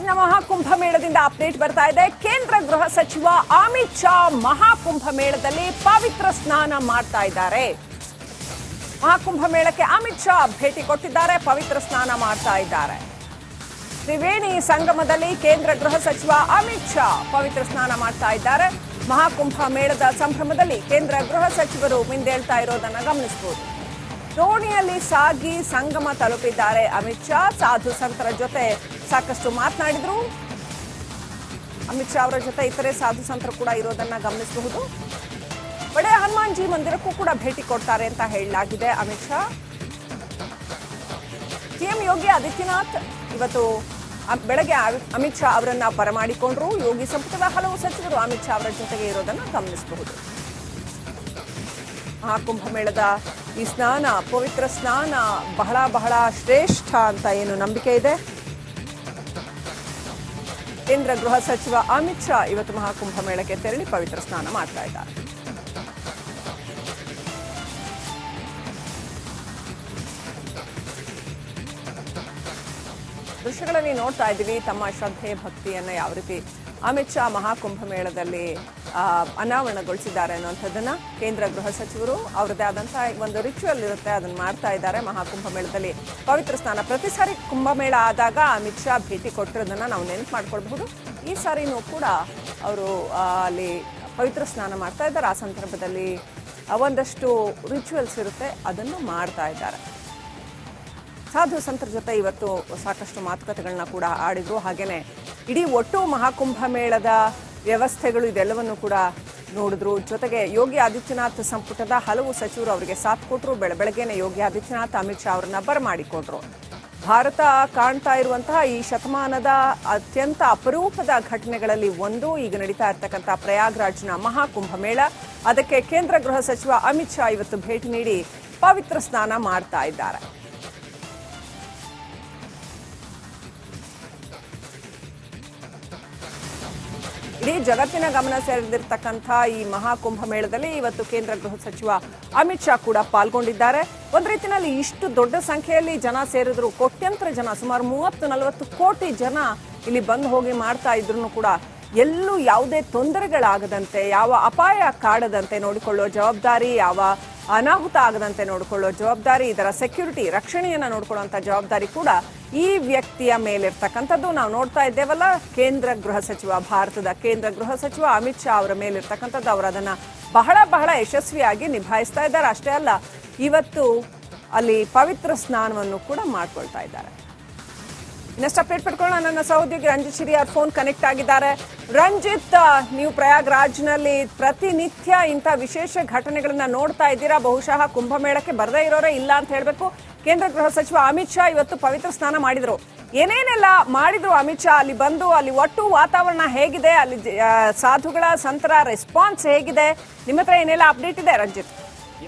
ಪ್ರಯಾಗ್ರಾಜ್ನ Maha Kumbh ಮೇಳದಿಂದ update ಬರ್ತಾ ಇದೆ. ಕೇಂದ್ರ ಗೃಹ ಸಚಿವ ಅಮಿತ್ ಶಾ ಮಹಾಕುಂಭ ಮೇಳದಲ್ಲಿ ಪವಿತ್ರ ಸ್ನಾನ ಮಾಡ್ತಾ ಇದ್ದಾರೆ. ಮಹಾಕುಂಭ ಮೇಳಕ್ಕೆ ಅಮಿತ್ ಶಾ ಭೇಟಿ ಕೊಟ್ಟಿದ್ದಾರೆ, ಪವಿತ್ರ ಸ್ನಾನ ಮಾಡ್ತಾ ಇದ್ದಾರೆ. ತ್ರಿವೇಣಿ ಸಂಗಮದಲ್ಲಿ ಕೇಂದ್ರ ಗೃಹ ಸಚಿವ ಅಮಿತ್ ಶಾ ಪವಿತ್ರ ಸ್ನಾನ ಮಾಡ್ತಾ ಇದ್ದಾರೆ. ಮಹಾಕುಂಭ ಮೇಳದ ಸಂಭ್ರಮದಲ್ಲಿ ಕೇಂದ್ರ ಗೃಹ ಸಚಿವರು ಮಿಂದೇಳ್ತಾ ಇರೋದನ್ನ ಗಮನಿಸಬಹುದು. ದೋಣಿಯಲ್ಲಿ ಸಾಗಿ ಸಂಗಮ ತಲುಪಿದ್ದಾರೆ ಅಮಿತ್ ಶಾ. ಸಾಧು ಸಂತರ ಜೊತೆ ಸಾಕಷ್ಟು ಮಾತನಾಡಿದ್ರು. ಅಮಿತ್ ಶಾ ಅವರ ಜೊತೆ ಇತರೆ ಸಾಧು ಸಂತರು ಕೂಡ ಇರೋದನ್ನ ಗಮನಿಸಬಹುದು. ಬಡೆ ಹನುಮಾನ್ ಜಿ ಮಂದಿರಕ್ಕೂ ಕೂಡ ಭೇಟಿ ಕೊಡ್ತಾರೆ ಅಂತ ಹೇಳಲಾಗಿದೆ ಅಮಿತ್ ಶಾ. ಸಿಎಂ ಯೋಗಿ ಆದಿತ್ಯನಾಥ್ ಇವತ್ತು ಬೆಳಗ್ಗೆ ಅಮಿತ್ ಶಾ ಅವರನ್ನ ಬರಮಾಡಿಕೊಂಡ್ರು. ಯೋಗಿ ಸಂಪುಟದ ಹಲವು ಸಚಿವರು ಅಮಿತ್ ಶಾ ಅವರ ಜೊತೆಗೆ ಇರೋದನ್ನ ಗಮನಿಸಬಹುದು. ಮಹಾಕುಂಭ ಮೇಳದ ಈ ಸ್ನಾನ, ಪವಿತ್ರ ಸ್ನಾನ ಬಹಳ ಬಹಳ ಶ್ರೇಷ್ಠ ಅಂತ ಏನು ನಂಬಿಕೆ ಇದೆ. ಕೇಂದ್ರ ಗೃಹ ಸಚಿವ ಅಮಿತ್ ಶಾ ಇವತ್ತು ಮಹಾಕುಂಭ ಮೇಳಕ್ಕೆ ತೆರಳಿ ಪವಿತ್ರ ಸ್ನಾನ ಮಾಡ್ತಾ ಇದ್ದಾರೆ. ದೃಶ್ಯಗಳಲ್ಲಿ ನೋಡ್ತಾ ಇದ್ದೀವಿ ತಮ್ಮ ಶ್ರದ್ಧೆ ಭಕ್ತಿಯನ್ನ ಯಾವ ರೀತಿ ಅಮಿತ್ ಶಾ ಮಹಾಕುಂಭ ಮೇಳದಲ್ಲಿ ಅನಾವರಣಗೊಳಿಸಿದ್ದಾರೆ ಅನ್ನುವಂಥದ್ದನ್ನ ಕೇಂದ್ರ ಗೃಹ ಸಚಿವರು ಅವರದೇ ಆದಂತಹ ಒಂದು ರಿಚುವಲ್ ಇರುತ್ತೆ, ಅದನ್ನು ಮಾಡ್ತಾ ಇದ್ದಾರೆ. ಮಹಾಕುಂಭ ಮೇಳದಲ್ಲಿ ಪವಿತ್ರ ಸ್ನಾನ ಪ್ರತಿ ಸಾರಿ ಕುಂಭಮೇಳ ಆದಾಗ ಅಮಿತ್ ಶಾ ಭೇಟಿ ಕೊಟ್ಟಿರೋದನ್ನ ನಾವು ನೆನಪು ಮಾಡ್ಕೊಳ್ಬಹುದು. ಈ ಸಾರಿನೂ ಕೂಡ ಅವರು ಅಲ್ಲಿ ಪವಿತ್ರ ಸ್ನಾನ ಮಾಡ್ತಾ ಇದ್ದಾರೆ. ಆ ಸಂದರ್ಭದಲ್ಲಿ ಒಂದಷ್ಟು ರಿಚುವಲ್ಸ್ ಇರುತ್ತೆ, ಅದನ್ನು ಮಾಡ್ತಾ ಇದ್ದಾರೆ. ಸಾಧು ಸಂತರ ಜೊತೆ ಇವತ್ತು ಸಾಕಷ್ಟು ಮಾತುಕತೆಗಳನ್ನ ಕೂಡ ಆಡಿದ್ರು. ಹಾಗೇನೆ ಇಡೀ ಒಟ್ಟು ಮಹಾಕುಂಭ ಮೇಳದ ವ್ಯವಸ್ಥೆಗಳು ಇದೆಲ್ಲವನ್ನು ಕೂಡ ನೋಡಿದ್ರು. ಜೊತೆಗೆ ಯೋಗಿ ಆದಿತ್ಯನಾಥ್ ಸಂಪುಟದ ಹಲವು ಸಚಿವರು ಅವರಿಗೆ ಸಾಥ್ ಕೊಟ್ಟರು. ಬೆಳಗ್ಗೆನೆ ಯೋಗಿ ಆದಿತ್ಯನಾಥ್ ಅಮಿತ್ ಶಾ ಅವರನ್ನ ಬರಮಾಡಿಕೊಂಡ್ರು. ಭಾರತ ಕಾಣ್ತಾ ಇರುವಂತಹ ಈ ಶತಮಾನದ ಅತ್ಯಂತ ಅಪರೂಪದ ಘಟನೆಗಳಲ್ಲಿ ಒಂದು ಈಗ ನಡೀತಾ ಇರ್ತಕ್ಕಂಥ ಪ್ರಯಾಗ್ರಾಜ್ನ ಮಹಾಕುಂಭ ಮೇಳ. ಅದಕ್ಕೆ ಕೇಂದ್ರ ಗೃಹ ಸಚಿವ ಅಮಿತ್ ಶಾ ಇವತ್ತು ಭೇಟಿ ನೀಡಿ ಪವಿತ್ರ ಸ್ನಾನ ಮಾಡ್ತಾ ಇದ್ದಾರೆ. ಇಡೀ ಜಗತ್ತಿನ ಗಮನ ಸೆಳೆದಿರ್ತಕ್ಕಂಥ ಈ ಮಹಾಕುಂಭ ಮೇಳದಲ್ಲಿ ಇವತ್ತು ಕೇಂದ್ರ ಗೃಹ ಸಚಿವ ಅಮಿತ್ ಶಾ ಕೂಡ ಪಾಲ್ಗೊಂಡಿದ್ದಾರೆ. ಒಂದು ರೀತಿಯಲ್ಲಿ ಇಷ್ಟು ದೊಡ್ಡ ಸಂಖ್ಯೆಯಲ್ಲಿ ಜನ ಸೇರಿದ್ರು, ಕೋಟ್ಯಂತರ ಜನ, ಸುಮಾರು 30-40 ಕೋಟಿ ಜನ ಇಲ್ಲಿ ಬಂದು ಹೋಗಿ ಮಾಡ್ತಾ ಇದ್ರು ಕೂಡ ಎಲ್ಲೂ ಯಾವುದೇ ತೊಂದರೆಗಳಾಗದಂತೆ, ಯಾವ ಅಪಾಯ ಕಾಡದಂತೆ ನೋಡಿಕೊಳ್ಳೋ ಜವಾಬ್ದಾರಿ, ಯಾವ ಅನಾಹುತ ಆಗದಂತೆ ನೋಡಿಕೊಳ್ಳೋ ಜವಾಬ್ದಾರಿ, ಇದರ ಸೆಕ್ಯೂರಿಟಿ ರಕ್ಷಣೆಯನ್ನ ನೋಡಿಕೊಳ್ಳುವಂತ ಜವಾಬ್ದಾರಿ ಕೂಡ ಈ ವ್ಯಕ್ತಿಯ ಮೇಲಿರ್ತಕ್ಕಂಥದ್ದು. ನಾವು ನೋಡ್ತಾ ಇದ್ದೇವಲ್ಲ, ಕೇಂದ್ರ ಗೃಹ ಸಚಿವ, ಭಾರತದ ಕೇಂದ್ರ ಗೃಹ ಸಚಿವ ಅಮಿತ್ ಶಾ ಅವರ ಮೇಲಿರ್ತಕ್ಕಂಥದ್ದು. ಅವರು ಅದನ್ನ ಬಹಳ ಬಹಳ ಯಶಸ್ವಿಯಾಗಿ ನಿಭಾಯಿಸ್ತಾ ಇದ್ದಾರೆ. ಅಷ್ಟೇ ಅಲ್ಲ, ಇವತ್ತು ಅಲ್ಲಿ ಪವಿತ್ರ ಸ್ನಾನವನ್ನು ಕೂಡ ಮಾಡ್ಕೊಳ್ತಾ ಇದ್ದಾರೆ. ಇನ್ನಷ್ಟು ಅಪ್ಡೇಟ್ ಪಡ್ಕೊಳ್ಳೋಣ. ನನ್ನ ಸಹೋದ್ಯೋಗಿ ರಂಜಿತ್ ಶಿರಿ ಅವ್ರ ಫೋನ್ ಕನೆಕ್ಟ್ ಆಗಿದ್ದಾರೆ. ರಂಜಿತ್, ನೀವು ಪ್ರಯಾಗ್ರಾಜ್ನಲ್ಲಿ ಪ್ರತಿನಿತ್ಯ ಇಂಥ ವಿಶೇಷ ಘಟನೆಗಳನ್ನ ನೋಡ್ತಾ ಇದ್ದೀರಾ. ಬಹುಶಃ ಕುಂಭಮೇಳಕ್ಕೆ ಬರದೇ ಇರೋರೇ ಇಲ್ಲ ಅಂತ ಹೇಳಬೇಕು. ಕೇಂದ್ರ ಗೃಹ ಸಚಿವ ಅಮಿತ್ ಶಾ ಇವತ್ತು ಪವಿತ್ರ ಸ್ನಾನ ಮಾಡಿದ್ರು. ಏನೇನೆಲ್ಲ ಮಾಡಿದ್ರು ಅಮಿತ್ ಶಾ? ಅಲ್ಲಿ ಬಂದು ಅಲ್ಲಿ ಒಟ್ಟು ವಾತಾವರಣ ಹೇಗಿದೆ? ಅಲ್ಲಿ ಸಾಧುಗಳ ಸಂತರ ರೆಸ್ಪಾನ್ಸ್ ಹೇಗಿದೆ? ನಿಮ್ಮ ಹತ್ರ ಏನೆಲ್ಲ ಅಪ್ಡೇಟ್ ಇದೆ ರಂಜಿತ್?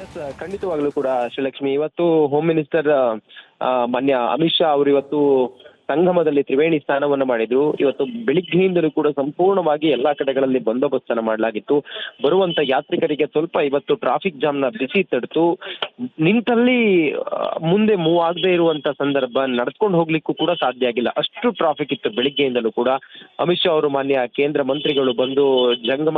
ಎಸ್, ಖಂಡಿತವಾಗ್ಲೂ ಕೂಡ ಶ್ರೀಲಕ್ಷ್ಮಿ. ಇವತ್ತು ಹೋಮ್ ಮಿನಿಸ್ಟರ್ ಮಾನ್ಯ ಅಮಿತ್ ಶಾ ಅವರು ಇವತ್ತು ಸಂಗಮದಲ್ಲಿ ತ್ರಿವೇಣಿ ಸ್ನಾನವನ್ನು ಮಾಡಿದ್ರು. ಇವತ್ತು ಬೆಳಿಗ್ಗೆಯಿಂದಲೂ ಕೂಡ ಸಂಪೂರ್ಣವಾಗಿ ಎಲ್ಲಾ ಕಡೆಗಳಲ್ಲಿ ಬಂದೋಬಸ್ತ್ ಅನ್ನು ಮಾಡಲಾಗಿತ್ತು. ಬರುವಂತ ಯಾತ್ರಿಕರಿಗೆ ಸ್ವಲ್ಪ ಇವತ್ತು ಟ್ರಾಫಿಕ್ ಜಾಮ್ ನ ಬಿಸಿ ತಡೆತು. ನಿಂತಲ್ಲಿ ಮುಂದೆ ಮೂವ್ ಆಗದೆ ಇರುವಂತ ಸಂದರ್ಭ, ನಡ್ಕೊಂಡು ಹೋಗ್ಲಿಕ್ಕೂ ಕೂಡ ಸಾಧ್ಯ ಆಗಿಲ್ಲ, ಅಷ್ಟು ಟ್ರಾಫಿಕ್ ಇತ್ತು ಬೆಳಿಗ್ಗೆಯಿಂದಲೂ ಕೂಡ. ಅಮಿತ್ ಶಾ ಅವರು ಮಾನ್ಯ ಕೇಂದ್ರ ಮಂತ್ರಿಗಳು ಬಂದು ಜಂಗಮ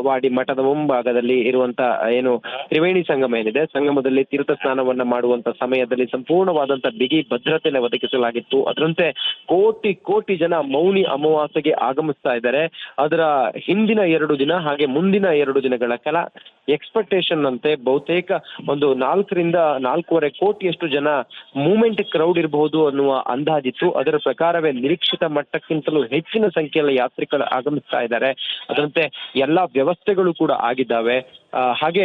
ವಾಡಿ ಮಠದ ಮುಂಭಾಗದಲ್ಲಿ ಇರುವಂತ ಏನು ತ್ರಿವೇಣಿ ಸಂಗಮ ಏನಿದೆ, ಸಂಗಮದಲ್ಲಿ ತೀರ್ಥ ಸ್ನಾನವನ್ನ ಮಾಡುವಂತ ಸಮಯದಲ್ಲಿ ಸಂಪೂರ್ಣವಾದಂತ ಬಿಗಿ ಭದ್ರತೆಯನ್ನು ಒದಗಿಸಲಾಗಿತ್ತು. ಅದರಂತೆ ಕೋಟಿ ಕೋಟಿ ಜನ ಮೌನಿ ಅಮಾವಾಸ್ಯೆಗೆ ಆಗಮಿಸ್ತಾ ಇದ್ದಾರೆ. ಅದರ ಹಿಂದಿನ 2 ದಿನ ಹಾಗೆ ಮುಂದಿನ 2 ದಿನಗಳ ಕಾಲ ಎಕ್ಸ್ಪೆಕ್ಟೇಷನ್ ಅಂತೆ ಬಹುತೇಕ ಒಂದು 4-4.25 ಕೋಟಿಯಷ್ಟು ಜನ ಮೂವ್ಮೆಂಟ್ ಕ್ರೌಡ್ ಇರಬಹುದು ಅನ್ನುವ ಅಂದಾಜಿತ್ತು. ಅದರ ಪ್ರಕಾರವೇ ನಿರೀಕ್ಷಿತ ಮಟ್ಟಕ್ಕಿಂತಲೂ ಹೆಚ್ಚಿನ ಸಂಖ್ಯೆಯಲ್ಲಿ ಯಾತ್ರಿಕರು ಆಗಮಿಸ್ತಾ ಇದ್ದಾರೆ. ಅದರಂತೆ ಎಲ್ಲಾ ವ್ಯವಸ್ಥೆಗಳು ಕೂಡ ಆಗಿದ್ದಾವೆ. ಹಾಗೆ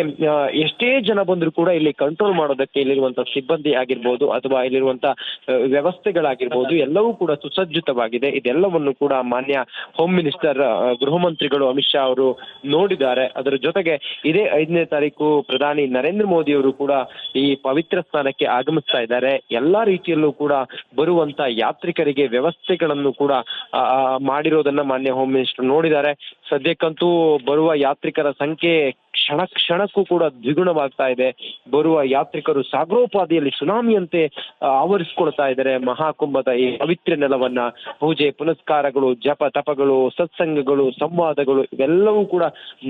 ಎಷ್ಟೇ ಜನ ಬಂದರೂ ಕೂಡ ಇಲ್ಲಿ ಕಂಟ್ರೋಲ್ ಮಾಡೋದಕ್ಕೆ ಇಲ್ಲಿರುವಂತಹ ಸಿಬ್ಬಂದಿ ಆಗಿರ್ಬೋದು ಅಥವಾ ಇಲ್ಲಿರುವಂತ ವ್ಯವಸ್ಥೆಗಳಾಗಿರ್ಬೋದು ಎಲ್ಲವೂ ಕೂಡ ಸುಸಜ್ಜಿತವಾಗಿದೆ. ಇದೆಲ್ಲವನ್ನು ಕೂಡ ಮಾನ್ಯ ಹೋಮ್ ಮಿನಿಸ್ಟರ್ ಗೃಹ ಮಂತ್ರಿಗಳು ಅಮಿತ್ ಶಾ ಅವರು ನೋಡಿದ್ದಾರೆ. ಅದರ ಜೊತೆಗೆ ಇದೇ 5ನೇ ತಾರೀಕು ಪ್ರಧಾನಿ ನರೇಂದ್ರ ಮೋದಿ ಅವರು ಕೂಡ ಈ ಪವಿತ್ರ ಸ್ನಾನಕ್ಕೆ ಆಗಮಿಸ್ತಾ ಇದ್ದಾರೆ. ಎಲ್ಲಾ ರೀತಿಯಲ್ಲೂ ಕೂಡ ಬರುವಂತ ಯಾತ್ರಿಕರಿಗೆ ವ್ಯವಸ್ಥೆಗಳನ್ನು ಕೂಡ ಮಾಡಿರೋದನ್ನ ಮಾನ್ಯ ಹೋಮ್ ಮಿನಿಸ್ಟರ್ ನೋಡಿದ್ದಾರೆ. ಸದ್ಯಕ್ಕಂತೂ ಬರುವ ಯಾತ್ರಿಕರ ಸಂಖ್ಯೆ ಕ್ಷಣ ಕ್ಷಣಕ್ಕೂ ಕೂಡ ದ್ವಿಗುಣವಾಗ್ತಾ ಇದೆ. ಬರುವ ಯಾತ್ರಿಕರು ಸಾಗರೋಪಾದಿಯಲ್ಲಿ ಸುನಾಮಿಯಂತೆ ಆವರಿಸಿಕೊಳ್ತಾ ಇದ್ದಾರೆ. ಮಹಾಕುಂಭದ ಈ ಪವಿತ್ರ ನೆಲವನ್ನ ಪೂಜೆ ಪುನಸ್ಕಾರಗಳು, ಜಪ ತಪಗಳು, ಸತ್ಸಂಗಗಳು, ಸಂವಾದಗಳು ಇವೆಲ್ಲವೂ ಕೂಡ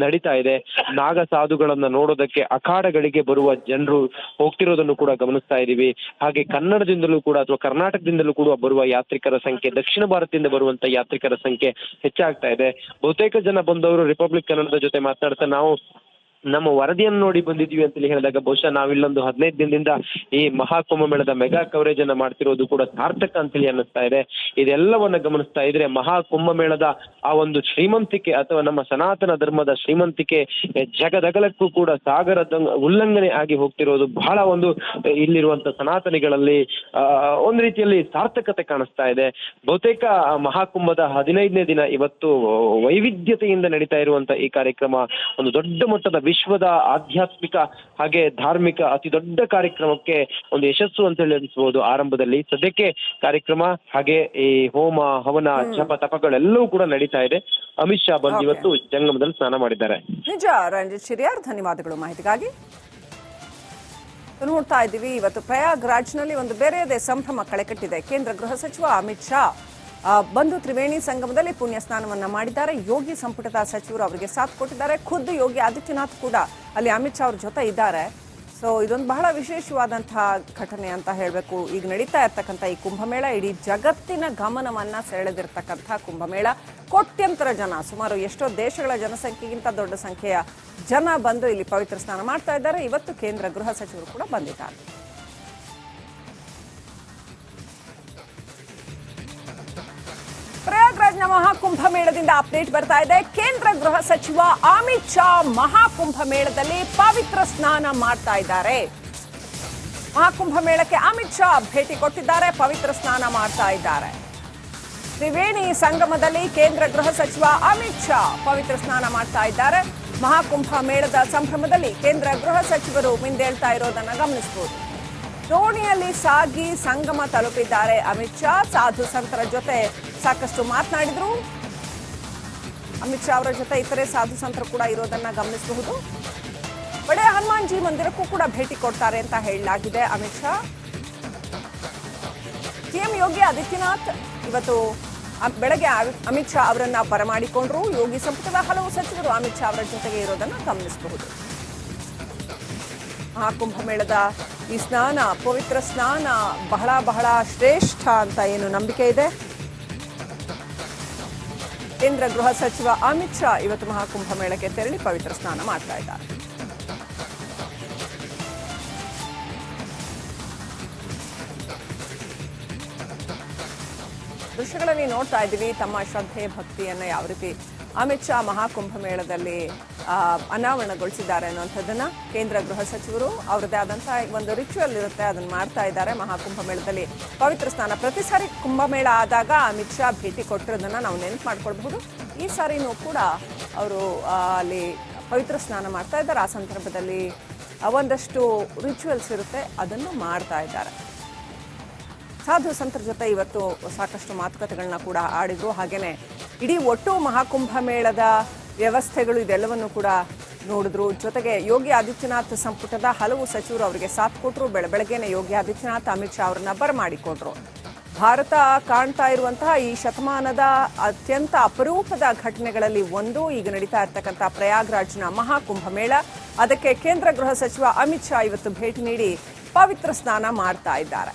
ನಡೀತಾ ಇದೆ. ನಾಗ ಸಾಧುಗಳನ್ನ ನೋಡೋದಕ್ಕೆ ಅಖಾಡಗಳಿಗೆ ಬರುವ ಜನರು ಹೋಗ್ತಿರೋದನ್ನು ಕೂಡ ಗಮನಿಸ್ತಾ ಇದ್ದೀವಿ. ಹಾಗೆ ಕನ್ನಡದಿಂದಲೂ ಕೂಡ ಅಥವಾ ಕರ್ನಾಟಕದಿಂದಲೂ ಕೂಡ ಬರುವ ಯಾತ್ರಿಕರ ಸಂಖ್ಯೆ, ದಕ್ಷಿಣ ಭಾರತದಿಂದ ಬರುವಂತ ಯಾತ್ರಿಕರ ಸಂಖ್ಯೆ ಹೆಚ್ಚಾಗ್ತಾ ಇದೆ. ಬಹುತೇಕ ಜನ ಬಂದವರು ರಿಪಬ್ಲಿಕ್ ಕನ್ನಡದ ಜೊತೆ ಮಾತನಾಡ್ತಾ ನಾವು ನಮ್ಮ ವರದಿಯನ್ನು ನೋಡಿ ಬಂದಿದ್ವಿ ಅಂತೇಳಿ ಹೇಳಿದಾಗ ಬಹುಶಃ ನಾವಿಲ್ಲೊಂದು 15 ದಿನದಿಂದ ಈ ಮಹಾಕುಂಭ ಮೇಳದ ಮೆಗಾ ಕವರೇಜ್ ಅನ್ನ ಮಾಡ್ತಿರೋದು ಕೂಡ ಸಾರ್ಥಕ ಅಂತೇಳಿ ಅನ್ನಿಸ್ತಾ ಇದೆ. ಇದೆಲ್ಲವನ್ನ ಗಮನಿಸ್ತಾ ಇದ್ರೆ ಮಹಾಕುಂಭ ಮೇಳದ ಆ ಒಂದು ಶ್ರೀಮಂತಿಕೆ ಅಥವಾ ನಮ್ಮ ಸನಾತನ ಧರ್ಮದ ಶ್ರೀಮಂತಿಕೆ ಜಗದಗಲಕ್ಕೂ ಕೂಡ ಸಾಗರದ ಉಲ್ಲಂಘನೆ ಆಗಿ ಹೋಗ್ತಿರೋದು ಬಹಳ ಒಂದು ಇಲ್ಲಿರುವಂತ ಸನಾತನಿಗಳಲ್ಲಿ ಒಂದು ರೀತಿಯಲ್ಲಿ ಸಾರ್ಥಕತೆ ಕಾಣಿಸ್ತಾ ಇದೆ. ಬಹುತೇಕ ಮಹಾಕುಂಭದ 15ನೇ ದಿನ ಇವತ್ತು ವೈವಿಧ್ಯತೆಯಿಂದ ನಡೀತಾ ಇರುವಂತ ಈ ಕಾರ್ಯಕ್ರಮ ಒಂದು ದೊಡ್ಡ ಮಟ್ಟದ ವಿಶ್ವದ ಆಧ್ಯಾತ್ಮಿಕ ಹಾಗೆ ಧಾರ್ಮಿಕ ಅತಿ ದೊಡ್ಡ ಕಾರ್ಯಕ್ರಮಕ್ಕೆ ಒಂದು ಯಶಸ್ಸು ಅಂತ ಹೇಳಿ ಅನಿಸಬಹುದು. ಆರಂಭದಲ್ಲಿ ಸದ್ಯಕ್ಕೆ ಕಾರ್ಯಕ್ರಮ ಹಾಗೆ ಈ ಹೋಮ ಹವನ ಜಪ ತಪಗಳೆಲ್ಲವೂ ಕೂಡ ನಡೀತಾ ಇದೆ. ಅಮಿತ್ ಶಾ ಬಂದು ಇವತ್ತು ಜಂಗಮದಲ್ಲಿ ಸ್ನಾನ ಮಾಡಿದ್ದಾರೆ. ನಿಜ ರಂಜಿತ್ ಶಿರಿಯಾರ್, ಧನ್ಯವಾದಗಳು ಮಾಹಿತಿಗಾಗಿ. ನೋಡ್ತಾ ಇದ್ದೀವಿ, ಇವತ್ತು ಪ್ರಯಾಗ್ರಾಜ್ನಲ್ಲಿ ಒಂದು ಬೇರೆಯದೇ ಸಂಭ್ರಮ ಕಳೆಕಟ್ಟಿದೆ. ಕೇಂದ್ರ ಗೃಹ ಸಚಿವ ಅಮಿತ್ ಶಾ ಬಂದು ತ್ರಿವೇಣಿ ಸಂಗಮದಲ್ಲಿ ಪುಣ್ಯ ಸ್ನಾನವನ್ನ ಮಾಡಿದ್ದಾರೆ. ಯೋಗಿ ಸಂಪುಟದ ಸಚಿವರು ಅವರಿಗೆ ಸಾಥ್ ಕೊಟ್ಟಿದ್ದಾರೆ. ಖುದ್ದು ಯೋಗಿ ಆದಿತ್ಯನಾಥ್ ಕೂಡ ಅಲ್ಲಿ ಅಮಿತ್ ಶಾ ಅವ್ರ ಜೊತೆ ಇದ್ದಾರೆ. ಸೊ ಇದೊಂದು ಬಹಳ ವಿಶೇಷವಾದಂತಹ ಘಟನೆ ಅಂತ ಹೇಳಬೇಕು. ಈಗ ನಡೀತಾ ಇರ್ತಕ್ಕಂಥ ಈ ಕುಂಭಮೇಳ ಇಡೀ ಜಗತ್ತಿನ ಗಮನವನ್ನ ಸೆಳೆದಿರ್ತಕ್ಕಂಥ ಕುಂಭಮೇಳ. ಕೋಟ್ಯಂತರ ಜನ, ಸುಮಾರು ಎಷ್ಟೋ ದೇಶಗಳ ಜನಸಂಖ್ಯೆಗಿಂತ ದೊಡ್ಡ ಸಂಖ್ಯೆಯ ಜನ ಬಂದು ಇಲ್ಲಿ ಪವಿತ್ರ ಸ್ನಾನ ಮಾಡ್ತಾ ಇದ್ದಾರೆ. ಇವತ್ತು ಕೇಂದ್ರ ಗೃಹ ಸಚಿವರು ಕೂಡ ಬಂದಿದ್ದಾರೆ. ಪ್ರಯಾಗ್ರಾಜ್ನ ಮಹಾಕುಂಭ ಮೇಳದಿಂದ ಅಪ್ಡೇಟ್ ಬರ್ತಾ ಇದೆ. ಕೇಂದ್ರ ಗೃಹ ಸಚಿವ ಅಮಿತ್ ಶಾ ಮಹಾಕುಂಭ ಮೇಳದಲ್ಲಿ ಪವಿತ್ರ ಸ್ನಾನ ಮಾಡ್ತಾ ಇದ್ದಾರೆ. ಮಹಾಕುಂಭ ಮೇಳಕ್ಕೆ ಅಮಿತ್ ಶಾ ಭೇಟಿ ಕೊಟ್ಟಿದ್ದಾರೆ, ಪವಿತ್ರ ಸ್ನಾನ ಮಾಡ್ತಾ ಇದ್ದಾರೆ. ತ್ರಿವೇಣಿ ಸಂಗಮದಲ್ಲಿ ಕೇಂದ್ರ ಗೃಹ ಸಚಿವ ಅಮಿತ್ ಶಾ ಪವಿತ್ರ ಸ್ನಾನ ಮಾಡ್ತಾ ಇದ್ದಾರೆ. ಮಹಾಕುಂಭ ಮೇಳದ ಸಂಭ್ರಮದಲ್ಲಿ ಕೇಂದ್ರ ಗೃಹ ಸಚಿವರು ಮಿಂದೇಳ್ತಾ ಇರೋದನ್ನ ಗಮನಿಸಬಹುದು. ದೋಣಿಯಲ್ಲಿ ಸಾಗಿ ಸಂಗಮ ತಲುಪಿದ್ದಾರೆ ಅಮಿತ್ ಶಾ. ಸಾಧು ಸಂತರ ಜೊತೆ ಸಾಕಷ್ಟು ಮಾತನಾಡಿದ್ರು. ಅಮಿತ್ ಶಾ ಅವರ ಜೊತೆ ಇತರೆ ಸಾಧು ಸಂತರು ಕೂಡ ಇರೋದನ್ನ ಗಮನಿಸಬಹುದು. ಬಡೆ ಹನುಮಾನ್ ಜಿ ಮಂದಿರಕ್ಕೂ ಕೂಡ ಭೇಟಿ ಕೊಡ್ತಾರೆ ಅಂತ ಹೇಳಲಾಗಿದೆ ಅಮಿತ್ ಶಾ. ಸಿಎಂ ಯೋಗಿ ಆದಿತ್ಯನಾಥ್ ಇವತ್ತು ಬೆಳಗ್ಗೆ ಅಮಿತ್ ಶಾ ಅವರನ್ನ ಬರಮಾಡಿಕೊಂಡ್ರು. ಯೋಗಿ ಸಂಪುಟದ ಹಲವು ಸಚಿವರು ಅಮಿತ್ ಶಾ ಅವರ ಜೊತೆಗೆ ಇರೋದನ್ನ ಗಮನಿಸಬಹುದು. ಮಹಾಕುಂಭ ಮೇಳದ ಈ ಸ್ನಾನ, ಪವಿತ್ರ ಸ್ನಾನ ಬಹಳ ಬಹಳ ಶ್ರೇಷ್ಠ ಅಂತ ಏನು ನಂಬಿಕೆ ಇದೆ. ಕೇಂದ್ರ ಗೃಹ ಸಚಿವ ಅಮಿತ್ ಶಾ ಇವತ್ತು ಮಹಾಕುಂಭ ಮೇಳಕ್ಕೆ ತೆರಳಿ ಪವಿತ್ರ ಸ್ನಾನ ಮಾಡ್ತಾ ಇದ್ದಾರೆ. ದೃಶ್ಯಗಳಲ್ಲಿ ನೋಡ್ತಾ ಇದ್ದೀವಿ ತಮ್ಮ ಶ್ರದ್ಧೆ ಭಕ್ತಿಯನ್ನ ಯಾವ ರೀತಿ ಅಮಿತ್ ಶಾ ಮಹಾಕುಂಭ ಮೇಳದಲ್ಲಿ ಅನಾವರಣಗೊಳಿಸಿದ್ದಾರೆ ಅನ್ನುವಂಥದ್ದನ್ನ ಕೇಂದ್ರ ಗೃಹ ಸಚಿವರು ಅವರದೇ ಆದಂತಹ ಒಂದು ರಿಚುವಲ್ ಇರುತ್ತೆ, ಅದನ್ನು ಮಾಡ್ತಾ ಇದ್ದಾರೆ. ಮಹಾಕುಂಭ ಮೇಳದಲ್ಲಿ ಪವಿತ್ರ ಸ್ನಾನ ಪ್ರತಿ ಸಾರಿ ಕುಂಭಮೇಳ ಆದಾಗ ಅಮಿತ್ ಶಾ ಭೇಟಿ ಕೊಟ್ಟಿರೋದನ್ನ ನಾವು ನೆನಪು ಮಾಡ್ಕೊಳ್ಬಹುದು. ಈ ಸಾರಿನೂ ಕೂಡ ಅವರು ಅಲ್ಲಿ ಪವಿತ್ರ ಸ್ನಾನ ಮಾಡ್ತಾ ಇದ್ದಾರೆ. ಆ ಸಂದರ್ಭದಲ್ಲಿ ಒಂದಷ್ಟು ರಿಚುವಲ್ಸ್ ಇರುತ್ತೆ, ಅದನ್ನು ಮಾಡ್ತಾ ಇದ್ದಾರೆ. ಸಾಧು ಸಂತರ ಜೊತೆ ಇವತ್ತು ಸಾಕಷ್ಟು ಮಾತುಕತೆಗಳನ್ನ ಕೂಡ ಆಡಿದ್ರು. ಹಾಗೇನೆ ಇಡೀ ಒಟ್ಟು ಮಹಾಕುಂಭ ಮೇಳದ ವ್ಯವಸ್ಥೆಗಳು ಇದೆಲ್ಲವನ್ನು ಕೂಡ ನೋಡಿದ್ರು. ಜೊತೆಗೆ ಯೋಗಿ ಆದಿತ್ಯನಾಥ್ ಸಂಪುಟದ ಹಲವು ಸಚಿವರು ಅವರಿಗೆ ಸಾಥ್ ಕೊಟ್ಟರು. ಬೆಳಗ್ಗೆನೆ ಯೋಗಿ ಆದಿತ್ಯನಾಥ್ ಅಮಿತ್ ಶಾ ಅವರನ್ನ ಬರಮಾಡಿಕೊಂಡ್ರು. ಭಾರತ ಕಾಣ್ತಾ ಇರುವಂತಹ ಈ ಶತಮಾನದ ಅತ್ಯಂತ ಅಪರೂಪದ ಘಟನೆಗಳಲ್ಲಿ ಒಂದು ಈಗ ನಡೀತಾ ಇರ್ತಕ್ಕಂಥ ಪ್ರಯಾಗ್ರಾಜ್ನ ಮಹಾಕುಂಭ ಮೇಳ. ಅದಕ್ಕೆ ಕೇಂದ್ರ ಗೃಹ ಸಚಿವ ಅಮಿತ್ ಶಾ ಇವತ್ತು ಭೇಟಿ ನೀಡಿ ಪವಿತ್ರ ಸ್ನಾನ ಮಾಡ್ತಾ ಇದ್ದಾರೆ.